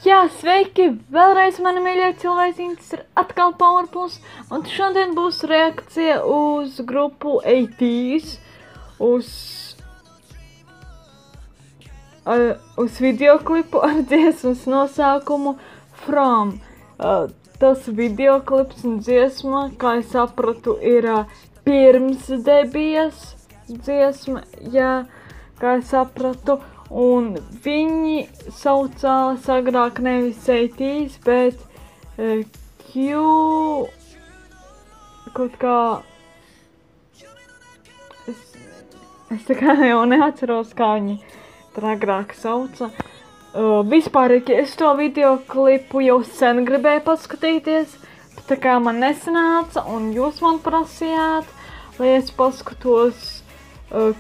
Jā, sveiki! Vēlreiz mani mīļie cilvēki, tas ir atkal PowerPlus, un šodien būs reakcija uz grupu ATEEZ, uz videoklipu ar dziesmas nosaukumu From. Tas videoklips un dziesma, kā es sapratu, ir pirms debijas dziesma, jā, kā es sapratu. Un viņi saucās agrāk nevis ATEEZ, bet kaut kā... Es tā kā jau neatceros, kā viņi tur agrāk sauca. Vispārīgi es to videoklipu jau sen gribēju paskatīties, bet tā kā man nesanāca un jūs man prasījāt, lai es paskatos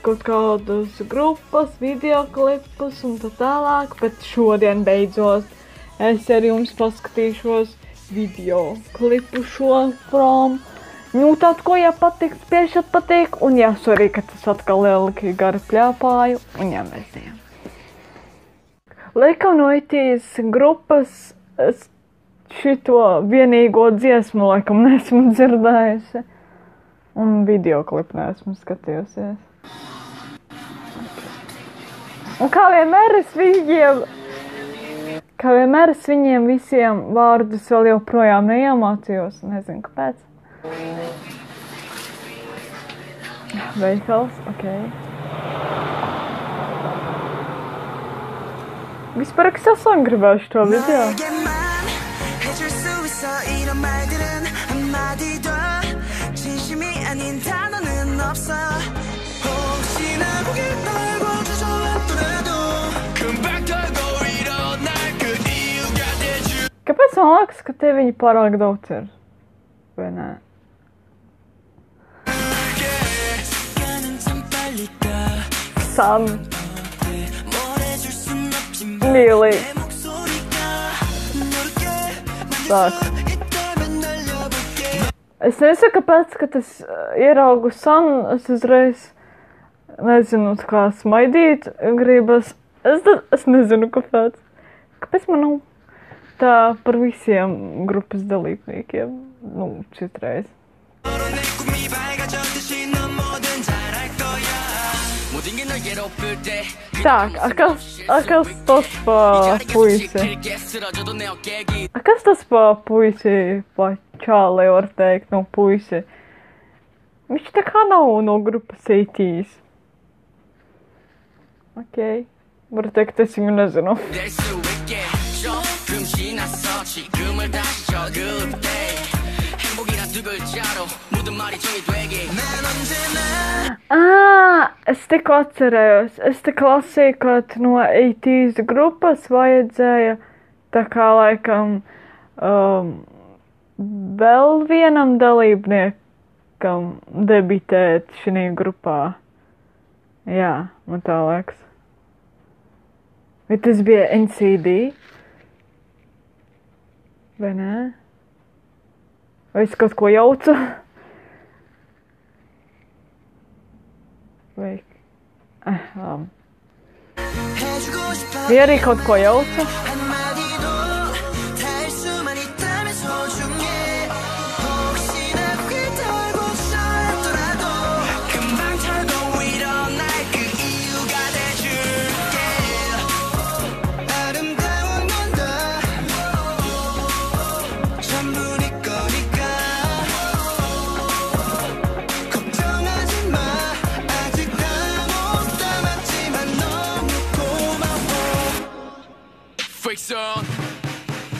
kaut kādas grupas, videoklipus un tā tālāk, bet šodien beidzot es ar jums paskatīšos videoklipu šo From. Nu, tad, ko ja patiks, piešat patīk, un jā, sorry, ka tas atkal lieliki gari pļāpāju, un jā, mēs ejam. Laikam no ATEEZ grupas es šito vienīgo dziesmu laikam neesmu dzirdējusi, un videoklipu neesmu skatījusies. Un kā vienmēr es viņiem visiem vārdus vēl joprojām neiemācījos, nezinu kāpēc. Veikals, okei. Vispār es esam gribējuši to video. Kāpēc man liekas, ka te viņi pārāk daudz ir? Vai nē? San. Mīlī. Tak. Es nesaku, kāpēc, kad es ieraugu San, es uzreiz nezinu, kā smaidīt gribas. Es nezinu, kāpēc. Kāpēc man nav tā par visiem grupas dalībniekiem? Nu, šitreiz. Так, а kas tas pa puisi? A kas tas pa puisi, pa čāli var teikt, no puisi? Viņš tā kā nav no grupas ATEEZ. Okei, var teikt, es viņu nezinu. Es tikko atcerējos. Es te lasīju, ka no ATEEZ grupas vajadzēja tā kā laikam vēl vienam dalībniekam debitēt šī grupā. Jā, man tā liekas. Vai tas bija NCD? Vai nē? Vai es kaut ko jaucu? Vai... Ja arī kaut ko jauca?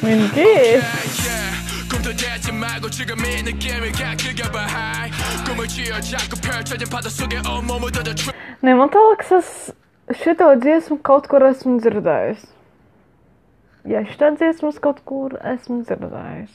Mingi! Nē, man tā liekas, es šito dziesmu kaut kur esmu dzirdējis. Jā, šitā dziesmas kaut kur esmu dzirdējis.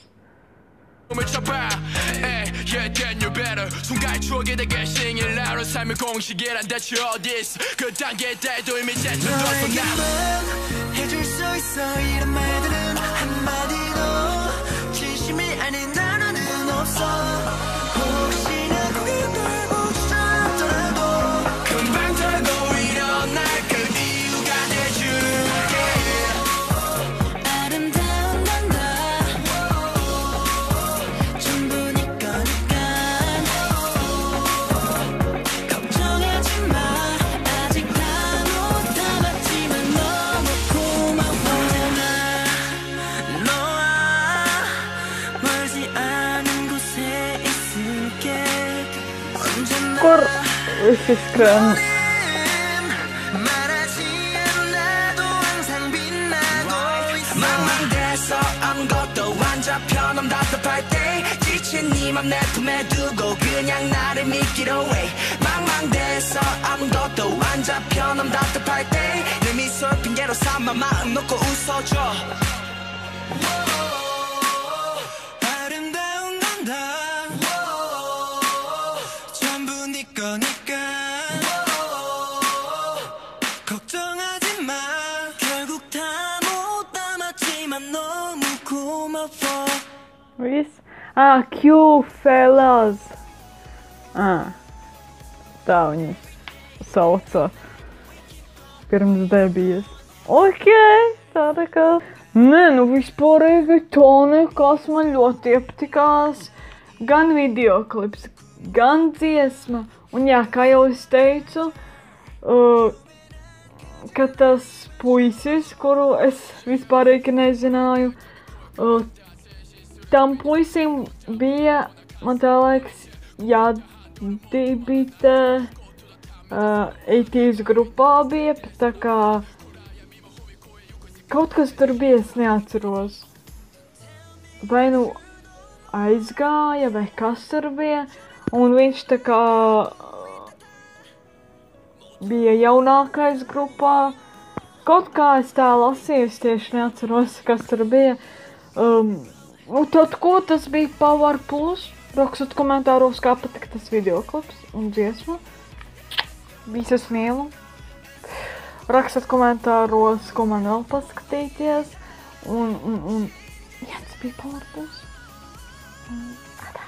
kur viss izskrien. 아무것도 완전 편함 답답할 때 지친 네 맘 내 품에 두고 그냥 나를 믿기로 해 망망대서 아무것도 완전 편함 답답할 때 내 미소를 핑계로 삼아 마음 놓고 웃어줘 아름다운 건 다 전부 네 거니까 걱정하지 마 결국 다 못 담았지만 너무 고마워 Viss? Q-Fellas. Tā viņi sauca pirms debijas. Ok, tāda kā... Nē, nu vispārīgi tā nekas man ļoti iepatikās. Gan videoklips, gan dziesma. Un jā, kā jau es teicu, ka tas puisis, kuru es vispārīgi nezināju, tam puisim bija, man tā liekas, jādibīte 80s grupā bija, tā kā kaut kas tur bija, es neatceros. Vai nu aizgāja, vai kas tur bija, un viņš tā kā bija jaunākais grupā. Kaut kā es tā lasīju, es tieši neatceros, kas tur bija. Tad, ko tas bija Power Plus? Rakstat komentāros, kā patika tas videoklips un dziesma. Visus mīlu. Rakstat komentāros, ko man vēl paskatīties. Un jā, tas bija Power Plus. Tā.